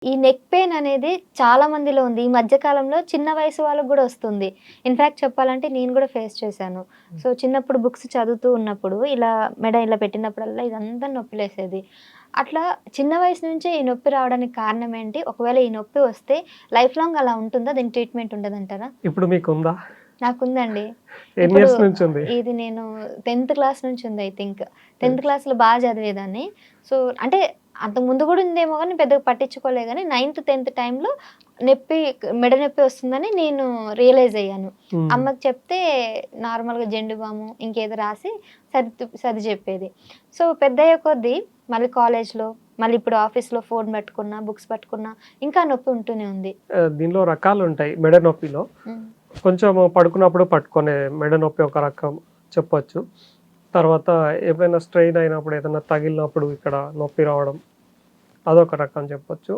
ఈ neck pain అనేది చాలా మందిలో ఉంది. ఈ మధ్య కాలంలో చిన్న వయసు వాళ్ళకి గూడా వస్తుంది. ఇన్‌ఫాక్ట్ చెప్పాలంటే నేను గూడా ఫేస్ చేశాను. సో, చిన్నప్పుడు బుక్స్ చదువుతూ ఉన్నప్పుడు ఇలా మెడ ఇలా పెట్టినప్పుడల్లా ఇదంతా నొప్పిలేసేది. అట్లా చిన్న వయసు నుంచే ఈ నొప్పి రావడానికి కారణం ఏంటి? ఒకవేళ ఈ నొప్పి వస్తే లైఫ్ లాంగ్ అలా ఉంటుందా? దీనికి ట్రీట్‌మెంట్ ఉండదంటారా? ఇప్పుడు మీకుందా? నాకుందండి. ఎన్ని ఇప్పుడు ఇయర్స్ నుంచి ఉంది? ఇది నేను 10థ్ క్లాస్ నుంచి ఉంది ఐ థింక్. 10థ్ క్లాస్‌లో బా చదివేదాన్ని. సో, అంటే అంతకుముందు గూడా ఉందేమో గానీ పెద్దగా పట్టించుకోలే గానీ 9థ్, 10థ్ టైంలో మెడ నొప్పి వస్తుందని నేను రియలైజ్ అయ్యాను. హ్మ్. అమ్మకి చెప్తే నార్మల్‌గా జెండు బాము ఇంకేదో రాసి సర్ది చెప్పేది. సో, పెద్దయ్యే కొద్దీ మళ్ళీ కాలేజ్‌లో, మళ్ళీ ఇప్పుడు ఆఫీస్‌లో ఫోన్ పట్టుకున్నా, బుక్స్ పట్టుకున్నా ఇంకా నొప్పి ఉంటూనే ఉంది. దీనిలో రకాలుంటాయి మెడ నొప్పిలో. హ్మ్. కొంచెం పడుకున్నప్పుడు పట్టుకునే మెడ నొప్పి ఒక రకం చెప్పొచ్చు. తర్వాత ఎప్పుడైనా స్ట్రెయిన్ అయినప్పుడు, ఏదైనా తగిలినప్పుడు ఇక్కడ నొప్పి రావడం అదొక రకం చెప్పొచ్చు.